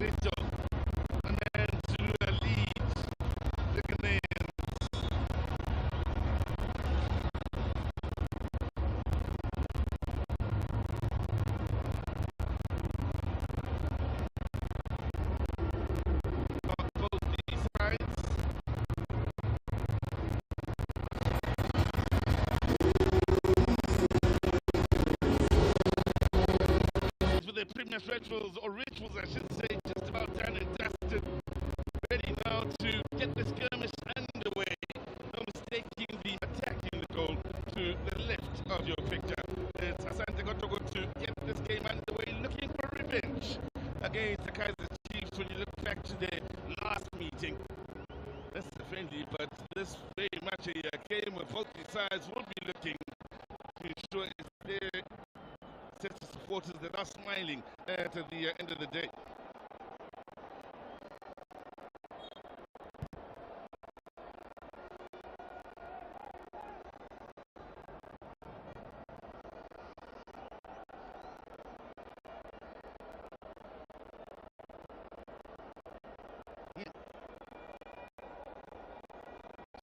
and then to lead the Ghanaians. Both these sides. For the previous rituals, or rituals I should say, just about done and dusted. Ready now to get the skirmish underway. No mistaking the attacking the goal to the left of your picture. It's ASANTE KOTOKO to get this game underway, looking for revenge against the KAIZER Chiefs. When you look back to the last meeting, that's friendly, but this very much a game where both the sides will be looking to ensure it's their sets of supporters that are smiling at the end of the day.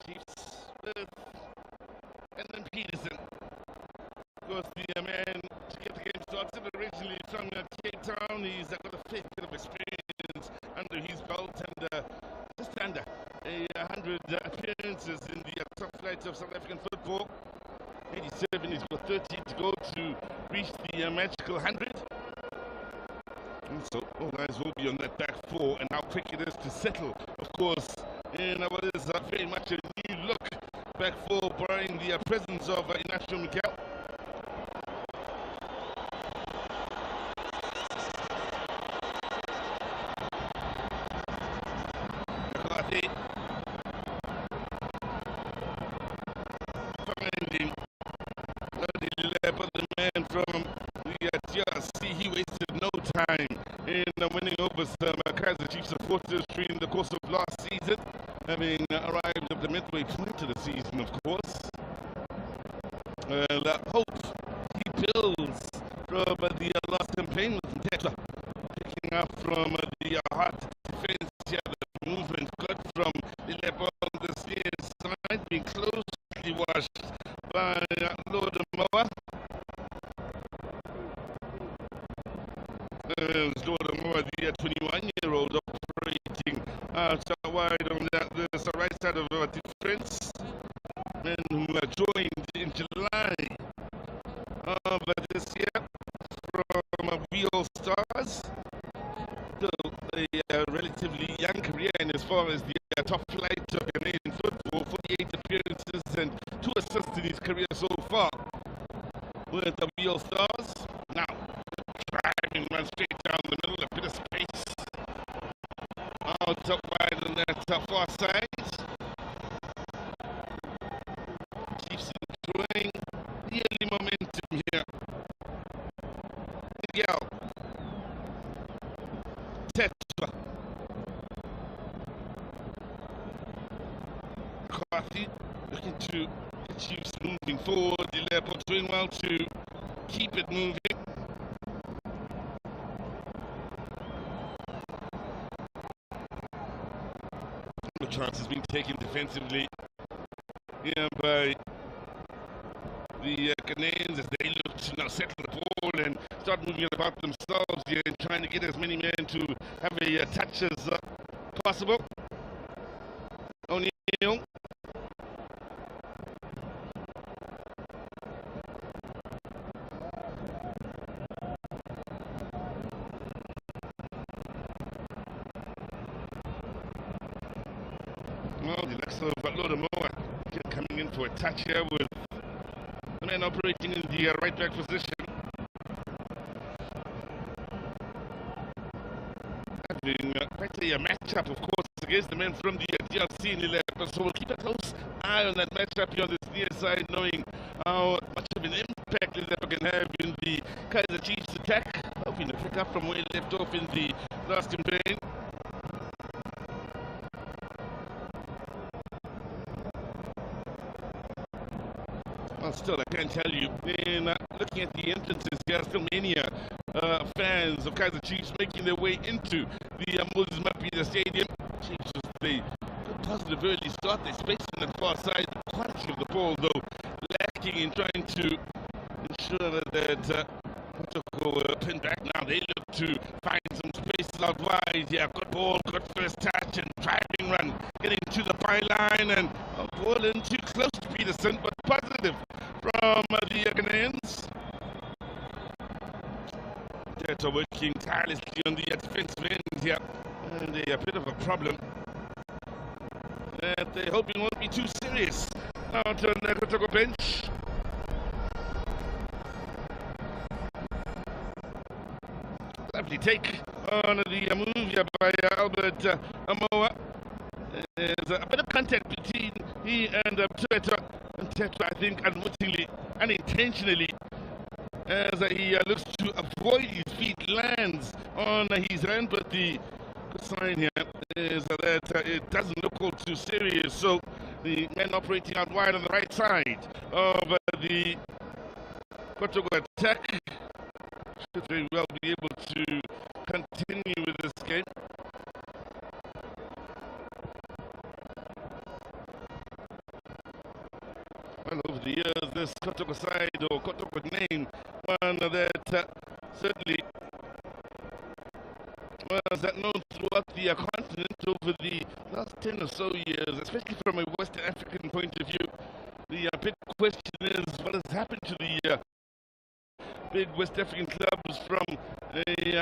Chiefs with and then Peterson. Of course, the man to get the game started originally from Cape Town. He's got a fair bit of experience under his belt and just under 100 appearances in the top flight of South African football. 87, he's got 30 to go to reach the magical 100. And so all eyes will be on that back four and how quick it is to settle, of course, in what is very much a new look back four, barring the presence of Inacio Miguel. Finding the man from the TRC, he wasted no time in winning over some KAIZER Chiefs supporters during the course of last season, having arrived at the midway point of the season, of course. Hope he builds from the last campaign with Tetra, picking up from the hard defense here, the movement cut from the level of the stairs side, being closely watched by Lord Moa. Lord Moa, the 21-year-old, operating out wide on the right side of our defense, men who joined in July of this year from Wheel Stars. Still a relatively young career in as far as the top flight of Ghanaian football, 48 appearances and 2 assists in his career so far with the Wheel Stars. Now, driving one straight down the middle, a bit of space out top wide on that far side. Keeps enjoying the early momentum here. Miguel Tetra McCarthy looking to get Chiefs moving forward. The Leopards doing well to keep it moving. The chance is being taken defensively here by the Ghanaians as they look to now settle the ball and start moving it about themselves here and trying to get as many men to have a touch as possible. O'Neill. Well, the likes of Lord Moa coming in for a touch here with the man operating in the right back position. Having quite a matchup, of course, against the men from the DRC in the left. So we'll keep a close eye on that matchup here on this near side, knowing how much of an impact that can have in the KAIZER Chiefs attack. Hoping to pick up from where he left off in the last campaign. Well, still, I can't tell you. In looking at the entrances here, still many fans of Kaizer Chiefs making their way into the Moses Mapida Stadium. Chiefs with a good positive early start. They're spacing the far side. The quality of the ball, though, lacking in trying to ensure that KOTOKO pin back. Now they look to find some spaces out wide. Yeah, good ball, good first touch and driving run. Getting to the byline and a ball in too close to Peterson, but positive from the Ghanaians. They're working tirelessly on the defensive end here. And they're a bit of a problem. They're hoping won't be too serious out on the KOTOKO bench. Lovely take on the move here by Albert Amoa. There's a bit of contact between he and Tetra. And Tetra, I think, unwittingly, unintentionally, as he looks to avoid his feet, lands on his hand. But the good sign here is that it doesn't look all too serious. So the men operating out wide on the right side of the KOTOKO attack should very well be able to continue with this game. Well, over the years, this KOTOKO side or KOTOKO name, one that certainly was known throughout the continent over the last 10 or so years, especially from a West African point of view. The big question is what has happened to the big West African clubs from a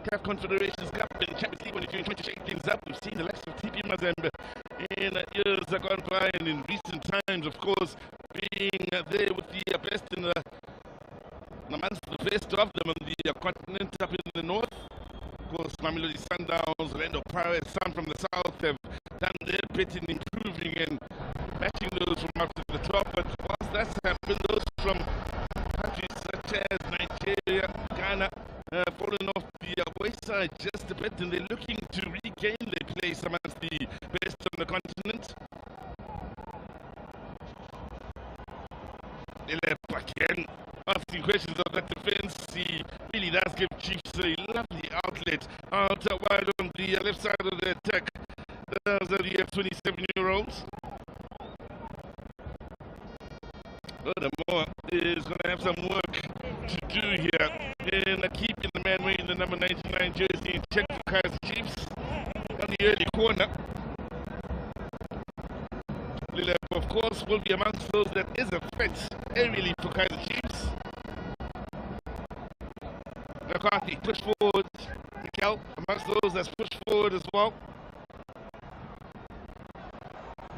CAF Confederations Cup and Champions League when you're trying to shake things up. We've seen the likes of TP Mazembe in years gone by, and in recent times, of course, being there with the best in the amongst the best of them on the continent up in the north. Of course, Mamelodi Sundowns, Orlando Pirates, some from the south have done their bit in improving and matching those from up to the top. But whilst that's happened, those from countries such as Nigeria, Ghana, falling off the wayside just a bit, and they're looking to regain their place amongst the best on the continent. Again, asking questions of that defense. He really does give Chiefs a lovely outlet out wide on the left side of the attack. Those are the 27-year-olds. Furthermore, is going to have some work to do here in keeping the man wearing the number 99 jersey in check for Kaizer Chiefs on the early corner. Lilep, of course, will be amongst those that is a threat aerially for Kaizer Chiefs. McCarthy push forward. Mikel amongst those that's pushed forward as well.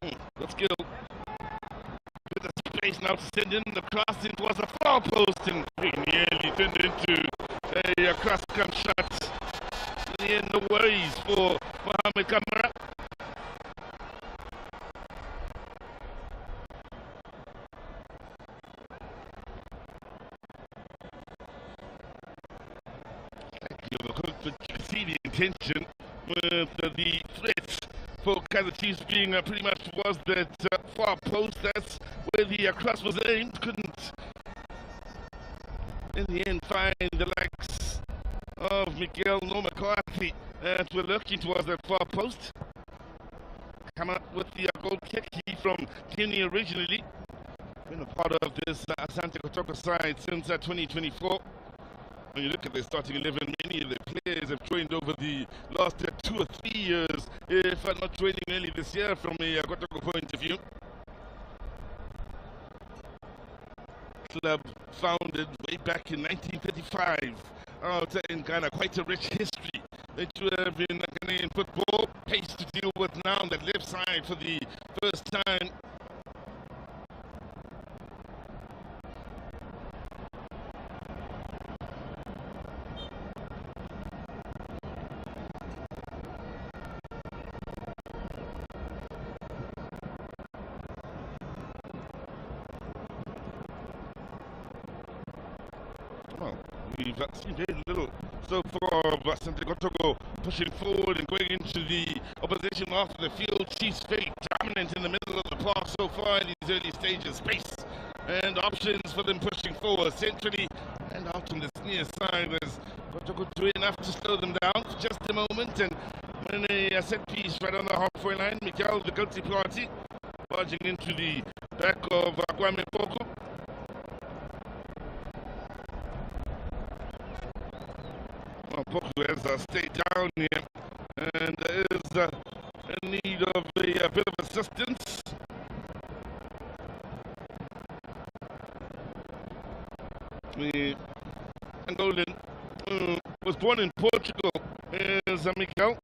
Good skill. With the space now to send in the cross. It was a far post and nearly turned into a cross-come shot. In the end, no worries for Mohamed Kamara. But you see the intention with the threats for Kaizer Chiefs being pretty much towards that far post. That's where the cross was aimed. Couldn't, in the end, find the likes of Miguel nor McCarthy that were looking towards that far post. Come up with the goal kick. He from Guinea originally. Been a part of this ASANTE KOTOKO side since 2024. When you look at the starting 11, many of the players have joined over the last 2 or 3 years, if not joining early this year from a KOTOKO point of view. Club founded way back in 1935 out in Ghana, quite a rich history that you have in Ghanaian football. Pace to deal with now on that left side for the first time. Well, we've seen very little so far of ASANTE KOTOKO pushing forward and going into the opposition after the field. Chiefs very dominant in the middle of the park so far in these early stages. Space and options for them pushing forward centrally and out on this near side as Kotoko doing enough to slow them down for just a moment, and when a set piece right on the halfway line, Mikael, the guilty party, barging into the back of Kwame Poko. Well, Poko has stayed down here, and there is a need of a bit of assistance. The Angolan was born in Portugal as Mikael.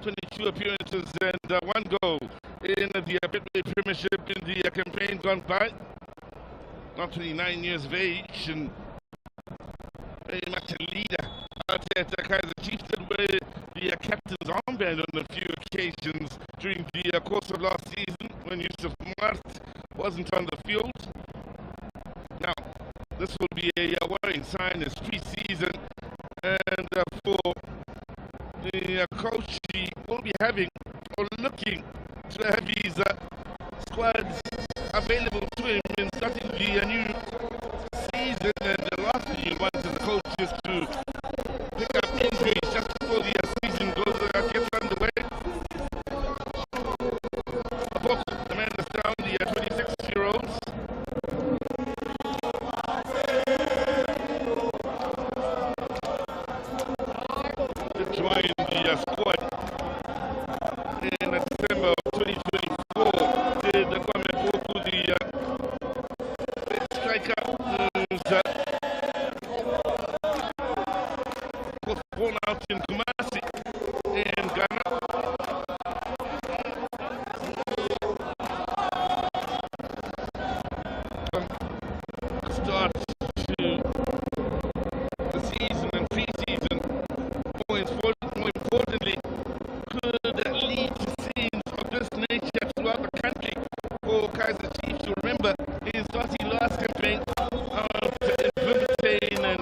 22 appearances and 1 goal in the Betway Premiership in the campaign gone by. Not 29 years of age and very much a leader out there at KAIZER Chiefs, that wear the captain's armband on a few occasions during the course of last season when Yusuf Mart wasn't on the field. Now, this will be a worrying sign as pre-season, and for the coach, he will be having or looking to have his squads available to him in starting the new season. And the last thing you want as a coach is to pick up injuries just before the season gets underway. The man is down, the 26-year-olds. Joined the squad in December of 2024. Did Kwame Poku, the striker, was born out in Kumasi in Ghana. Start to the season and pre-season. More importantly, could lead to scenes of this nature throughout the country for KAIZER Chiefs. You remember in starting last campaign in Bloemfontein, and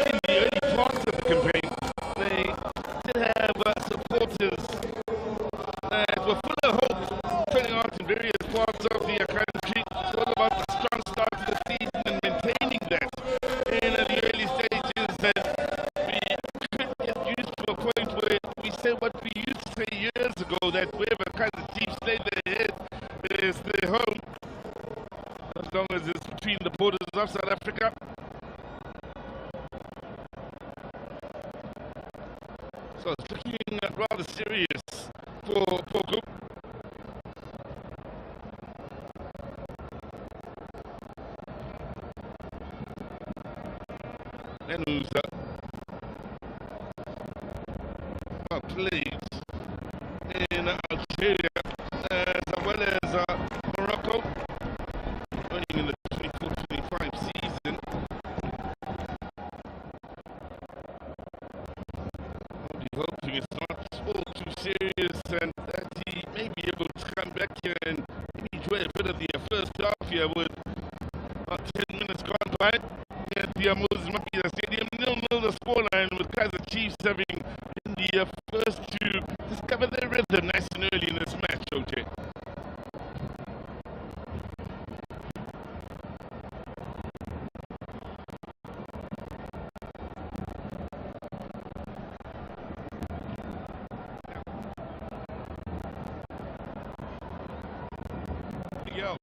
in the early parts of the campaign, they did have supporters that were full of hope turning out in various parts of the country. It's all about the strong start to the season and maintaining that in the early stages, and we could get used to a point where we say what we used to say years ago, that wherever KAIZER Chiefs lay their head is their home, as long as it's between the borders of South Africa. So it's looking rather serious for Poko. And who's played in Algeria as well as Morocco, running in the 24-25 season. I'll be hoping it's not all too serious and that he may be able to come back here and enjoy a bit of the first half here with 10 minutes gone by at the Mozambique Stadium. 0-0 the scoreline, with KAIZER Chiefs having been the first to discover their rhythm nice and early in this match. Okay. Miguel.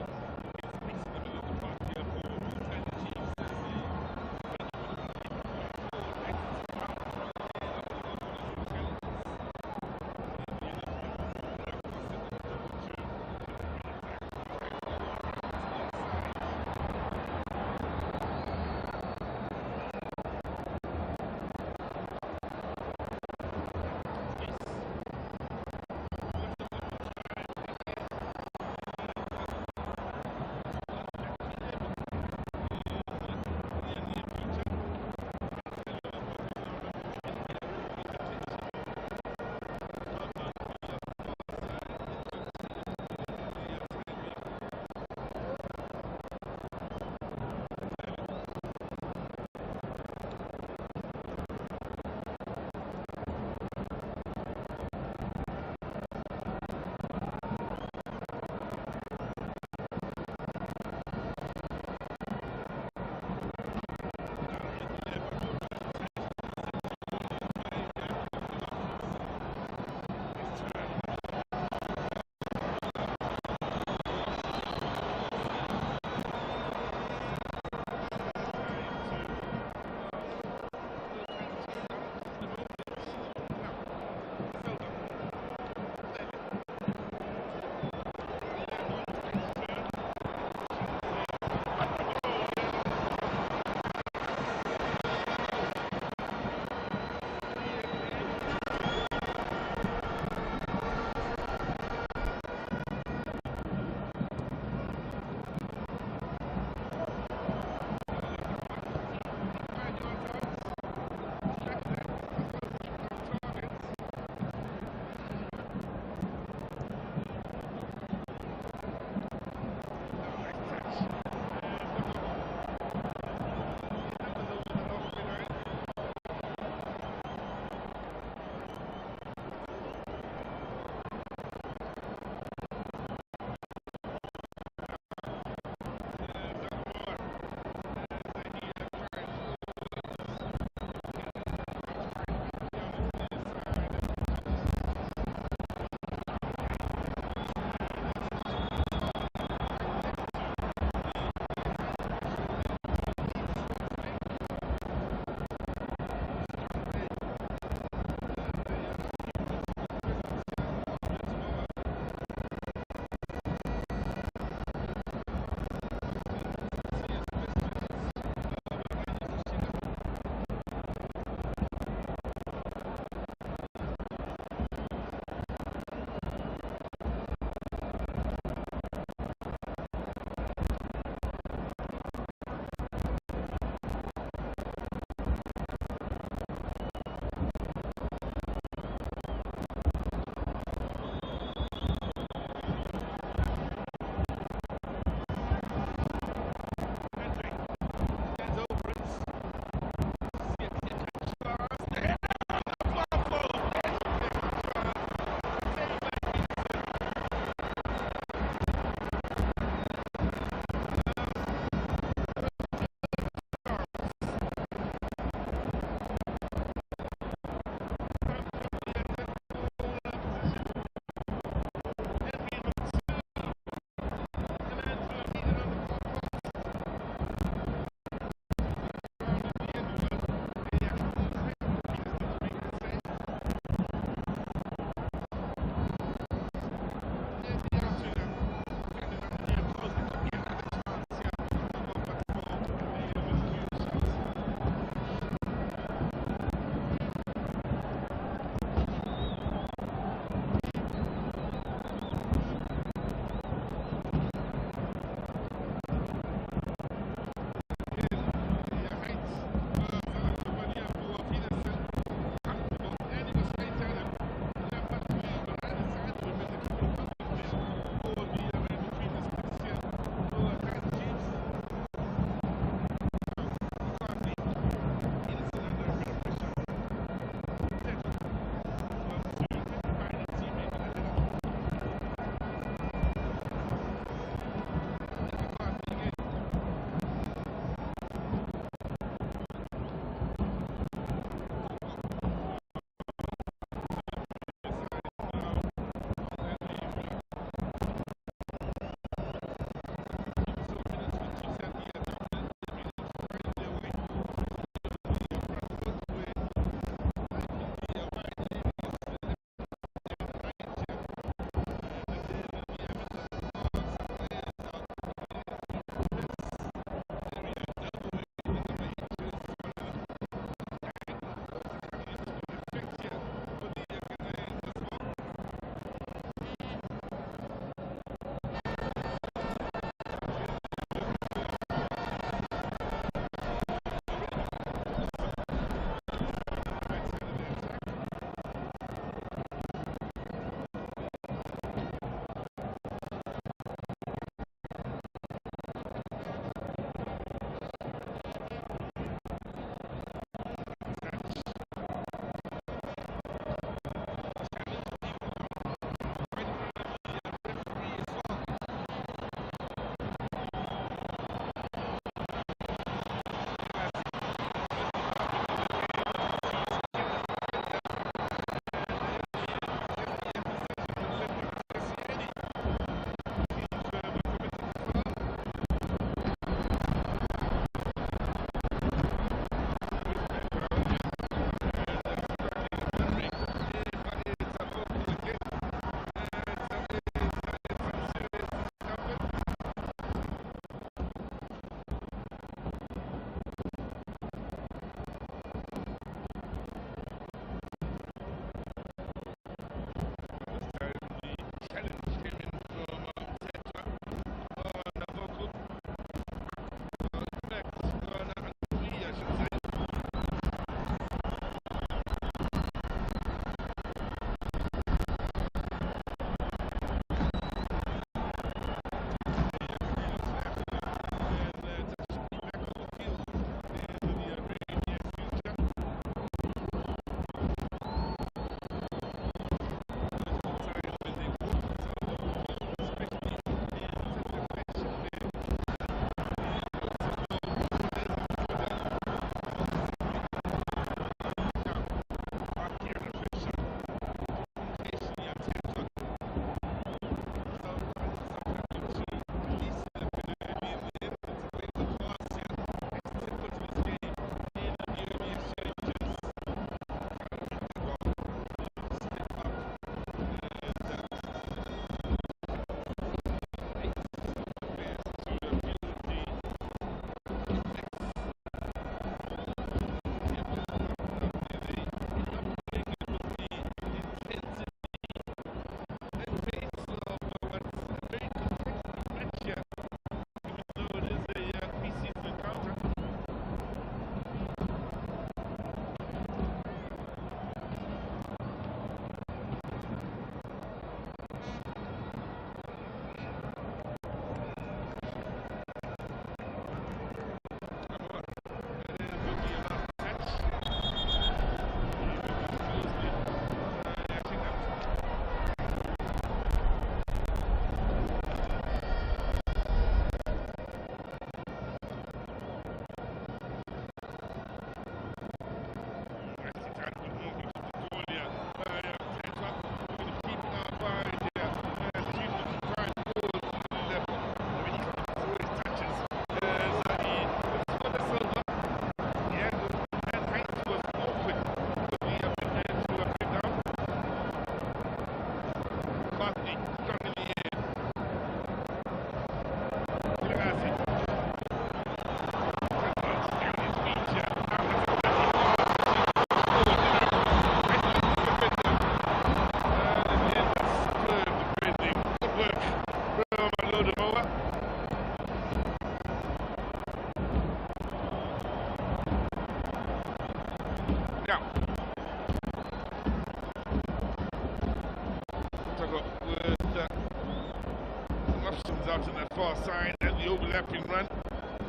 out on that far side and the overlapping run.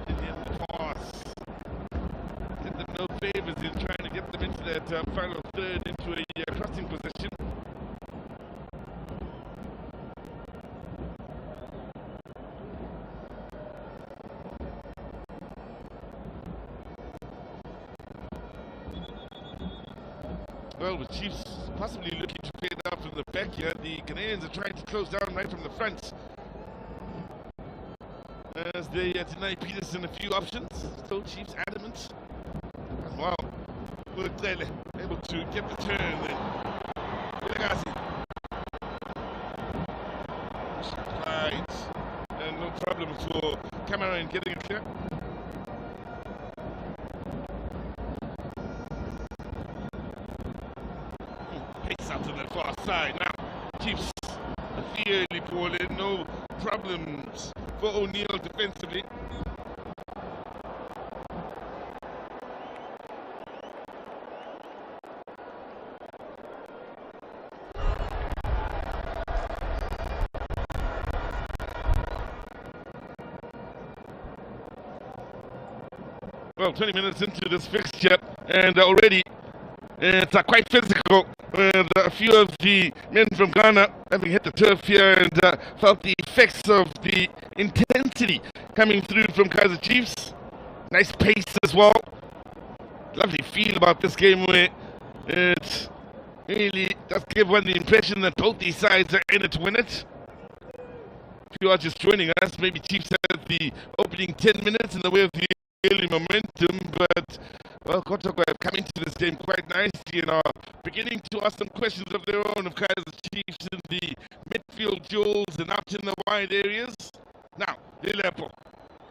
And then the pass. Did them no favors in trying to get them into that final third into a crossing position. Well, with Chiefs possibly looking to play it out from the back here, the Canadians are trying to close down right from the front. As they deny Peterson a few options. So Chiefs adamant. And wow, look, they're able to get the turn. And right. And no problem for Cameron getting it clear. Pace out to the far side. Now, Chiefs fairly balling. No problems for O'Neal defensively. Well, 20 minutes into this fixture, and already it's quite physical. A few of the men from Ghana having hit the turf here and felt the effects of the intensity coming through from KAIZER Chiefs. Nice pace as well. Lovely feel about this game where it really does give one the impression that both these sides are in it to win it. If you are just joining us, maybe Chiefs had the opening 10 minutes in the way of the early momentum, but well, KOTOKO have come into this game quite nicely and are beginning to ask some questions of their own of KAIZER Chiefs in the midfield duels and out in the wide areas. Now, Lilepo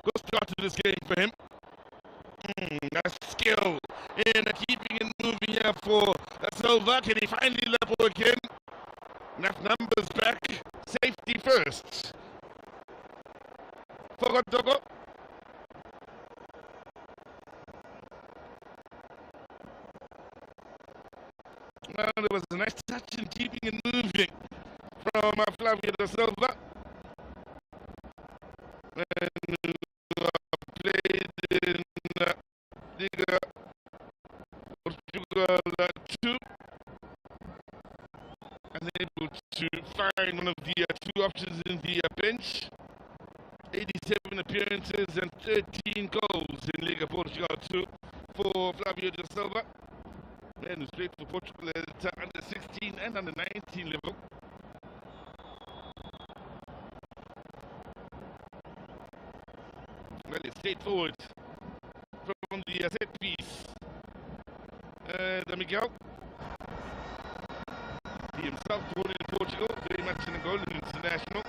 goes to out of this game for him. That skill in keeping it moving here for Silva. Can he find Lilepo again? Enough numbers back. Safety first for KOTOKO. Well, there was a nice touch in keeping it moving from Flavio da Silva. And played in Liga Portugal 2. And able to find one of the two options in the bench. 87 appearances and 13 goals in Liga Portugal 2 for Flavio da Silva. Man who's played for Portugal at under 16 and under 19 level. Well, it's straightforward from the set piece. Miguel, he himself born in Portugal, very much an Angolan international.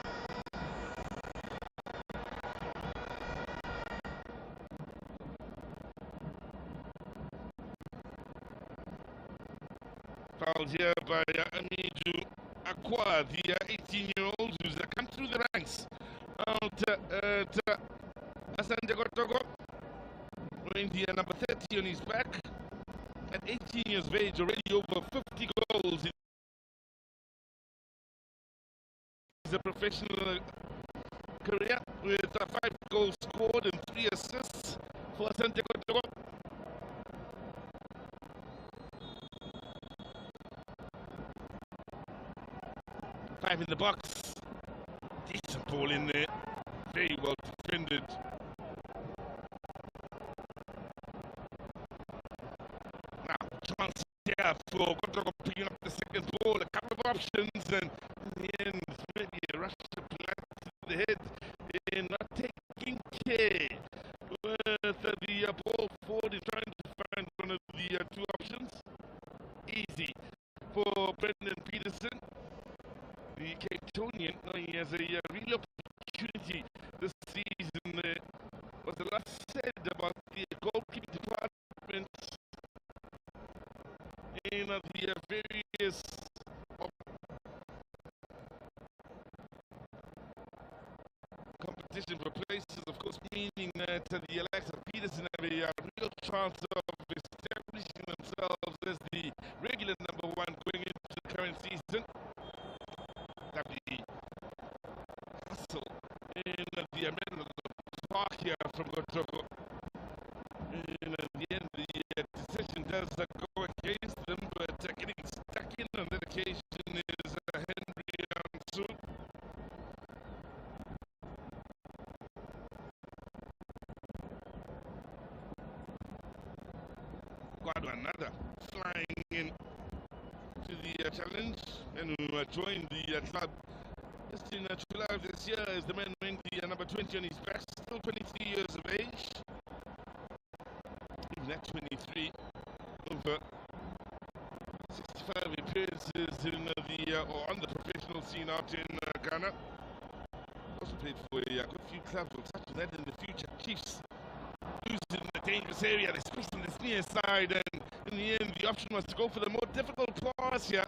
Fouled here by Amidou Akwa, the 18-year-old who's come through the ranks out at ASANTE KOTOKO, wearing the number 30 on his back. At 18 years of age, already over 50 goals in his professional career, with 5 goals scored and 3 assists for ASANTE KOTOKO. Five in the box. Decent ball in there. Very well defended. Now, chance here for KOTOKO picking up the second ball. A couple of options, and in the end, maybe a rush to the head in not taking care with the ball forward in trying to find one of the two options. Easy for Brendan Peterson. The Cape Townian, he has a real opportunity this season. Was the last said about the goalkeeping department in the various competition for places, of course, meaning that the likes of Peterson have a real chance of establishing themselves as the regular number 1 going into the current season. The hustle in from KOTOKO. And at the end, the decision does go against them, but getting stuck in on that occasion is Henry Soon. Another flying in to the challenge and who joined the club just in July of this year is the man wearing the number 20 on his back, still 23 years of age. Even at 23, over 65 appearances in or on the professional scene out in Ghana. Also played for a good few clubs. We'll touch on that in the future. Chiefs losing a dangerous area, especially on this near side, and in the end the option was to go for the more difficult pass here.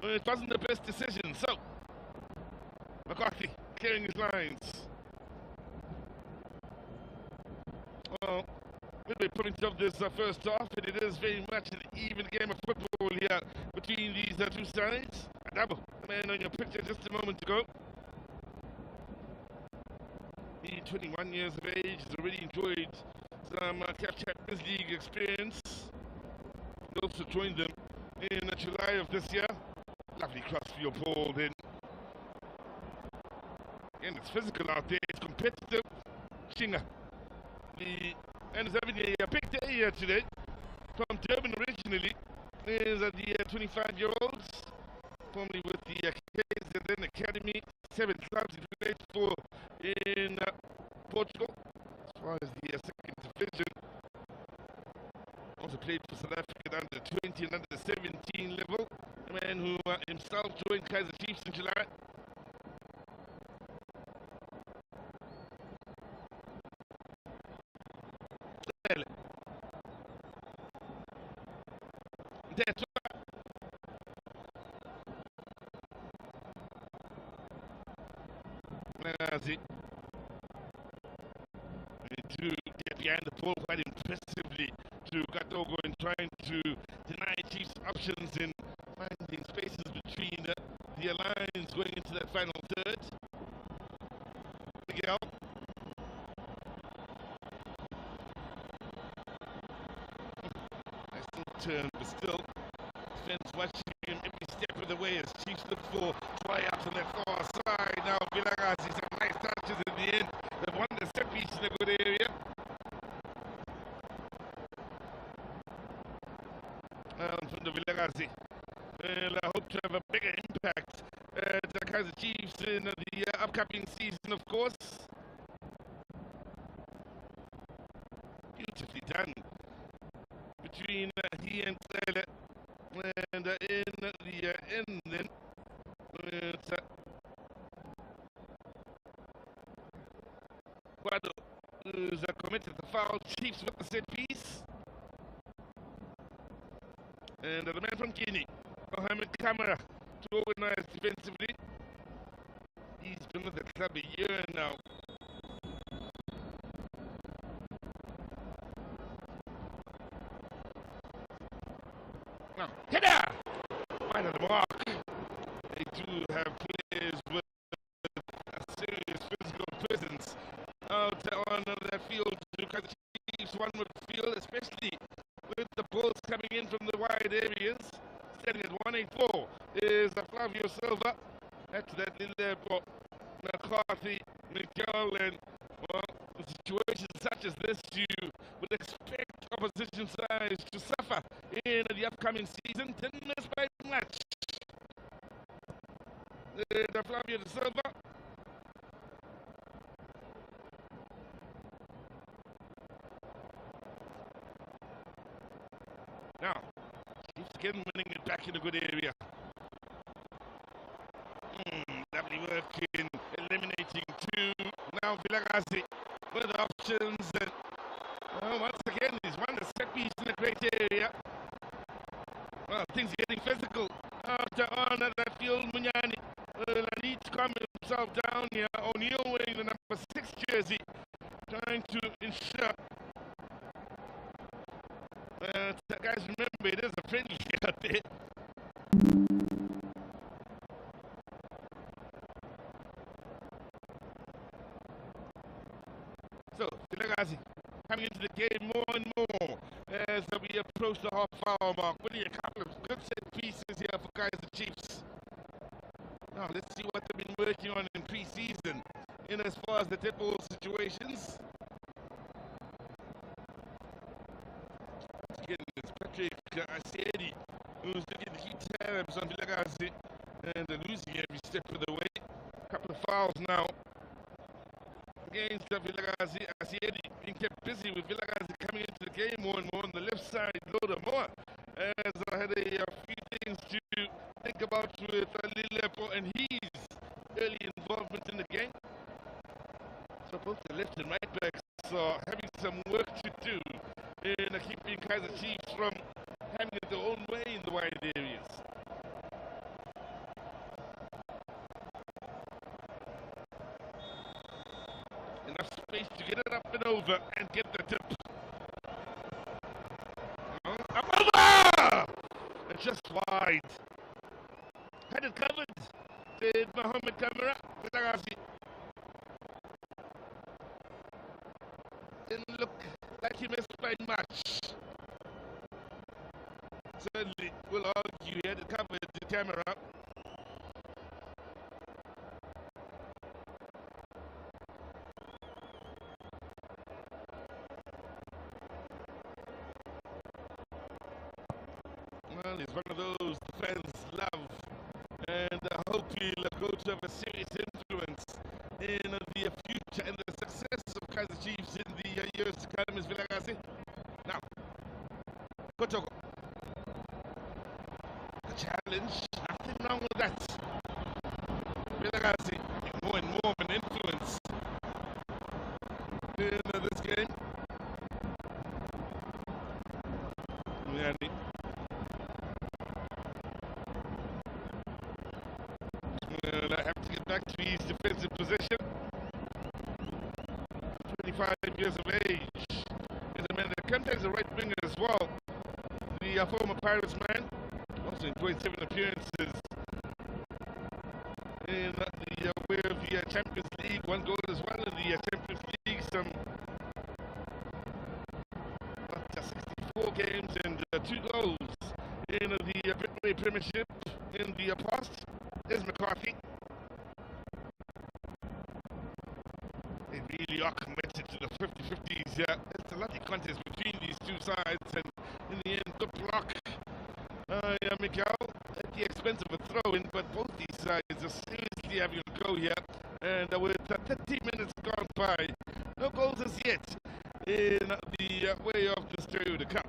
It wasn't the best decision, so McCarthy clearing his lines. Well, midway point of this first half, and it is very much an even game of football here between these two sides. A double, the man on your picture just a moment ago. He's 21 years of age, has already enjoyed some CAF Champions League experience. He also joined them in July of this year. Lovely cross-field ball then. And it's physical out there, it's competitive. Shinga. And is having a big day here today. From Durban originally. Is the 25-year-olds. Formerly with the KAIZER Academy. 7 clubs he played for in Portugal. As far as the second division. Also played for South Africa under 20 and under 17 level. A man who himself joined KAIZER Chiefs in July. To get behind the ball quite impressively to KOTOKO and trying to deny Chiefs options in finding spaces between the lines going into that final third. Miguel. Nice little turn, but still, defense watching him every step of the way as Chiefs look for try-outs on that far side. Now Vilagazi, some nice touches in the end. They've won the set piece in a good area. From the Vilagazi. And I hope to have a bigger impact at the KAIZER Chiefs in the upcoming season, of course. Beautifully done between he and Taylor. And in the end, then, Guado who's committed the foul. Chiefs with the set piece. And the man from Guinea, Mohamed Kamara, to organize defensively. He's been with the club a year now. Now, header! Right on the mark. They do have players with a serious physical presence out on that field. To KAIZER Chiefs, one would feel, especially with the balls coming in from the wide areas. Standing at 184 is Flavio Silva. That's that little ball. McCarthy, Miguel, and well, in situations such as this, you would expect opposition sides to suffer in the upcoming season. Didn't miss by much. The Flavio Silva. Now, Chiefs again winning it back in a good area. Lovely work in eliminating 2. Now Vilagazi with options. And once again, he's won the set piece in a great area. Well, things are getting physical. After on that field, Munyani will need to calm himself down here. O'Neal wearing the number 6 jersey, trying to ensure. Guys, remember, it is a friendly out there. So, Vilagazi coming into the game more and more as we approach the half-hour mark. Really a couple of good set pieces here for KAIZER Chiefs. Now let's see what they've been working on in pre-season in as far as the dead ball situations. Again, it's Patrick Asiedi who's looking to keep tabs on Vilagazi and losing every step of the way. A couple of fouls now against Vilagazi. Asiedi being kept busy with Vilagazi coming into the game more and more on the left side. Loader more as I had a few things to think about with Lilepo and his early involvement in the game. So both the left and right backs are having some work to do in keeping KAIZER Chiefs from having it their own way in the wide areas. Enough space to get it up and over and get the tip. Up over! And just wide. Had it covered. Did Mohamed Kamara with Agazi. Didn't look like he missed by much. Certainly will argue he had it covered the camera. Well, he's one of those the fans love, and I hope he'll go to have a serious influence in the future and the success of KAIZER Chiefs in the years to come. Is Vilagazi. Now, KOTOKO. A challenge, nothing wrong with that. Vilagazi more and more of an influence in this game. Well, I have to get back to his defensive position. 25 years of age. He's a man that comes as a right winger as well. The former Pirates man, also in 27 appearances in the way of the Champions League. One goal as well in the Champions League. Some 64 games and 2 goals in the Betway Premiership in the past. There's McCarthy. They really are committed to the 50-50s here. It's a lovely contest between these two sides, and in the end, the block. Miguel at the expense of a throw-in, but both these sides are seriously having a go here. And with 30 minutes gone by, no goals as yet in the way of the Stereo to come.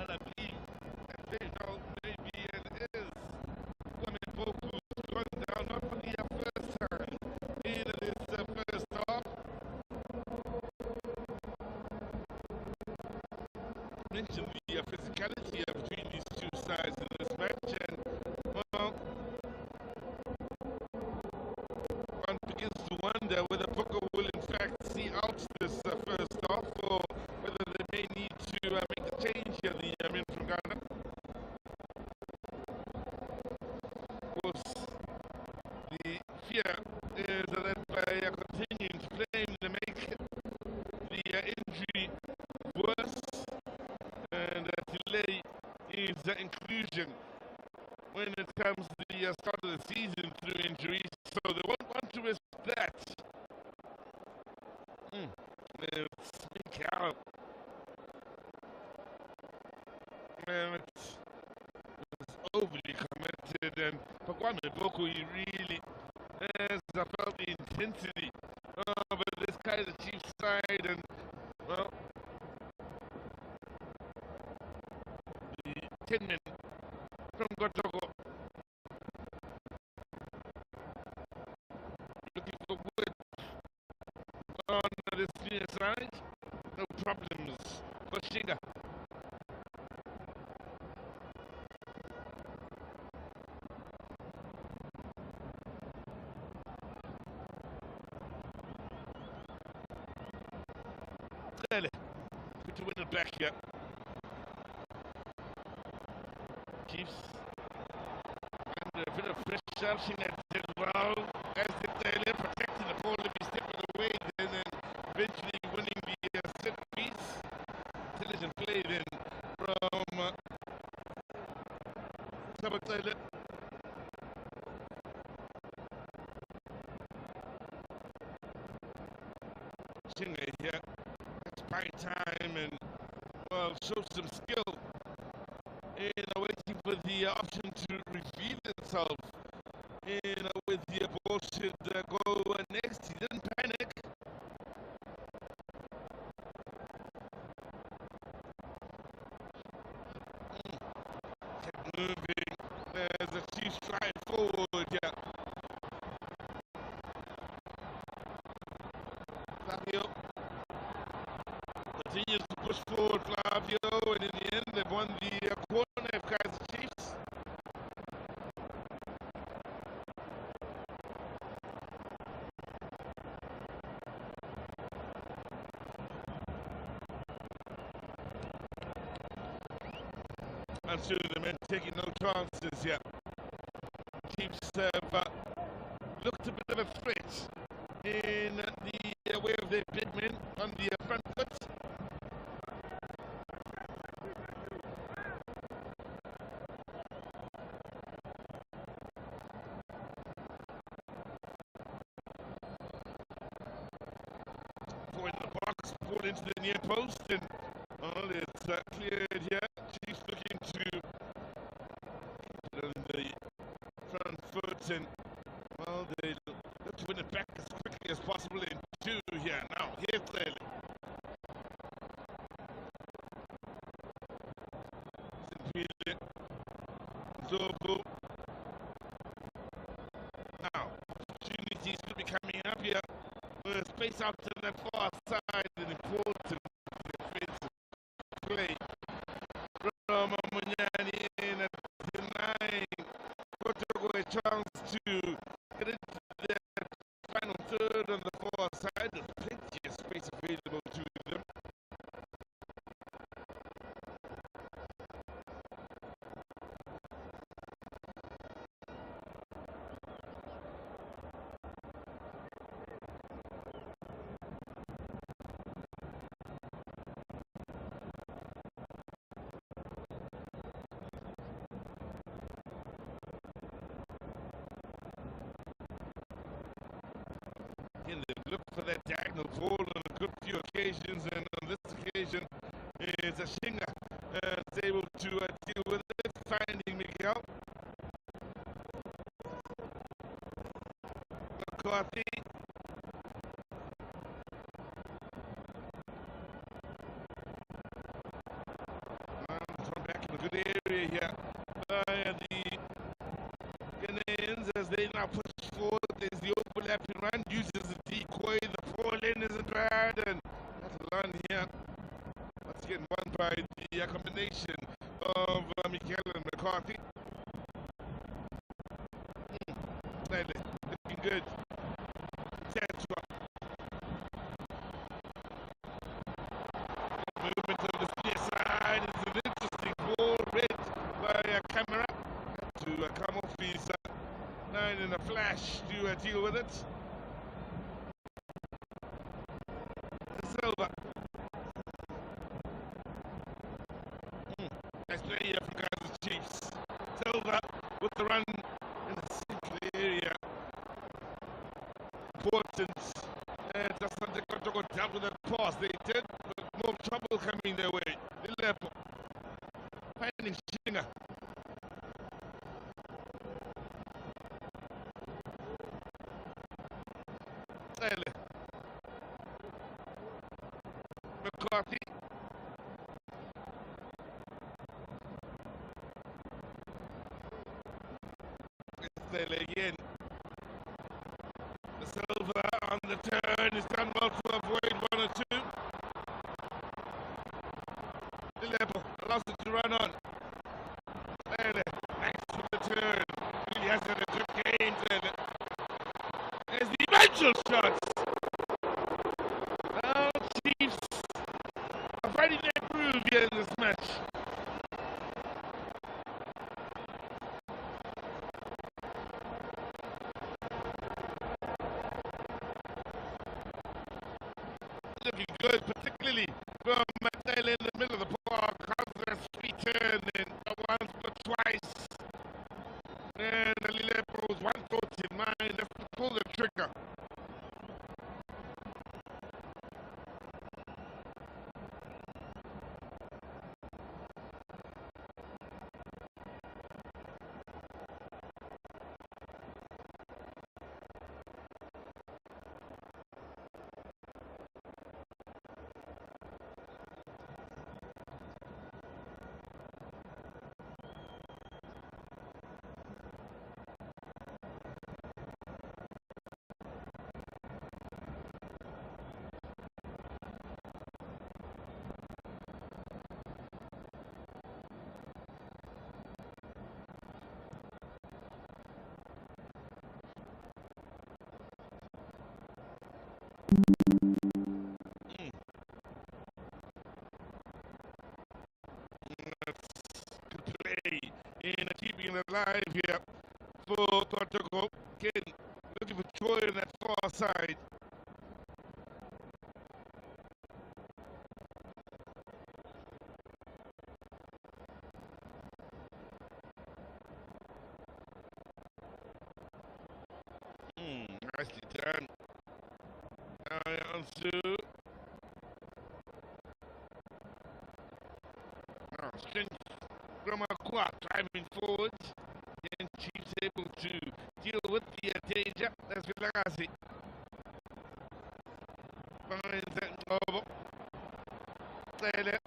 I believe that they know maybe it is Kwame Boku going down, not for the first time in this first half. Mentioned the physicality between these two sides in this match, and well, one begins to wonder whether Boko will in fact see out this first half, or whether they may need to make a change here, the men from Ghana. Of course, the fear is that by continuing to play, they make the injury worse and delay his inclusion when it comes to the start of the season through injuries. So they won't want to risk that. It's big out. It's overly committed, and Kwame Boko, he really has felt the intensity of this KAIZER Chiefs side, and well, the 10 men from KOTOKO looking for wood on this near side. No problems for Shinga. to win it back here. Chiefs under a bit of pressure, she did well as did Taylor, protecting the ball every step of the way, and then eventually winning the set piece. Intelligent play then from Taylor. Singer here, that's by time and well, show some skill in waiting for the option to reveal itself. And with the ball should go next, he didn't panic. Kept moving as the Chiefs stride forward. Yeah. Flavio continues to push forward, Flavio, and in the end they've won the corner of KAIZER Chiefs. I'm sure the men taking no chances yet. Chiefs have looked a bit of a threat in the way of their big men on the front foot. Forward in the box, ball into the near post, and well, it's cleared here. Chiefs looking to keep it on the front foot, and well, they look to win it back as quickly as possible in two here. Now, here's Taylor. Zobo. Now, opportunities could be coming up here. Space out to the far side, an important defensive play from Munyani in denying KOTOKO a chance to get into the final third on the far side. There's plenty of space available to them. Again, they look for that diagonal ball on a good few occasions, and on this occasion, it's a Shinga that's able to deal with it, finding Miguel. McCarthy. From back in a good area here. The Ghanaians, as they now push forward, there's the overlapping run, uses the decoy, the ball in isn't bad, and that's a run here. Once again, won by the combination of Miguel and McCarthy. Looking good. Tetra. Movement of the near side is an interesting ball, read by a camera to come off his line in a flash to deal with it. Silva. Nice play here from KAIZER Chiefs. Silva with the run in the central area. Important. And ASANTE KOTOKO dealt with that pass. They did, but more trouble coming their way. Lepo. Finding Shinga. Taylor. McCarthy. Taylor again. The Silva on the turn is done well to avoid one or two. Lepo allows it to run on. Taylor, thanks for the turn. Really has had a good game, Taylor. There's the eventual shots. Now Chiefs are fighting happening once but twice. And the Lilepo's one thought in mind, let's pull the trigger. Play in keeping it alive here for KOTOKO. Again, looking for Troy on that far side. Nicely done. On to strength from Aqua driving forward. Then Chiefs able to deal with the danger. That's Vilagasi. Finds that over. There.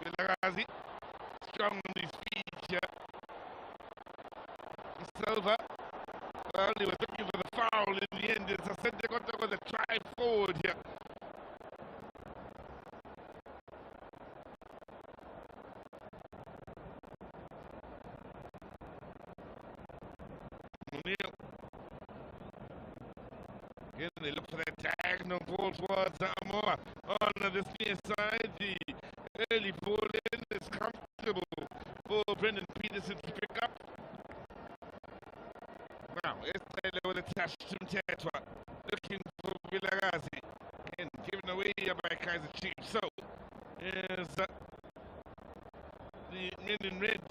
Vilagasi. Strong on his feet here. It's over. Well, he was looking for the foul in the end. It's ASANTE KOTOKO the try forward here. O'Neill. Again, they look for that diagonal ball towards Amora. On this near side, the early ball in is comfortable for Brendan Peterson to pick up. Now, Estelle with a touch to Tetwa, looking for Vilagasi, and given away by KAIZER Chiefs. So, is the men in red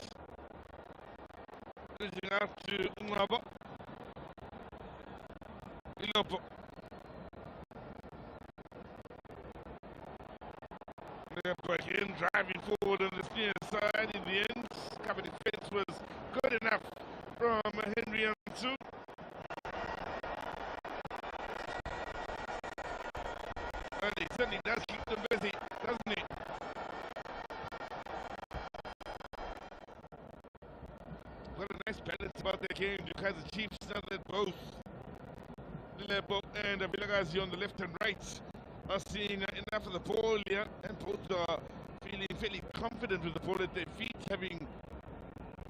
reaching out to Ngabo. Ilopo. Again, driving forward on the near side in the end. Cover defense was good enough from Henry Ansu. And he certainly does keep them busy, doesn't he? What a nice balance about the game. The KAIZER Chiefs now that both Lilepo and Vilagasi on the left and right are seeing enough of the ball here, and both are feeling fairly confident with the ball at their feet, having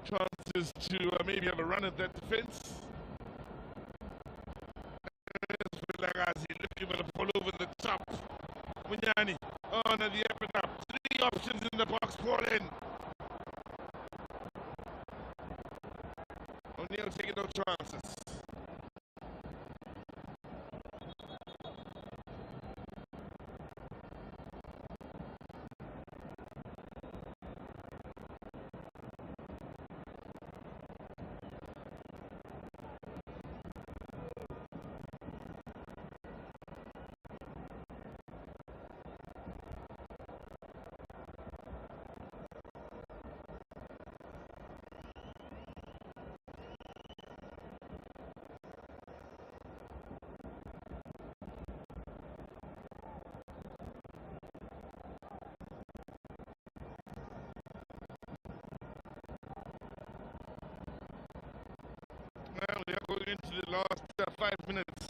chances to maybe have a run at that defense. Vilagasi looking for the ball over the top. Munyani on the up and up. Three options in the box, ball in. O'Neill taking no chances. Well, we are going into the last 5 minutes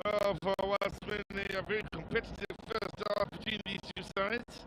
of what's been a very competitive first half between these two sides.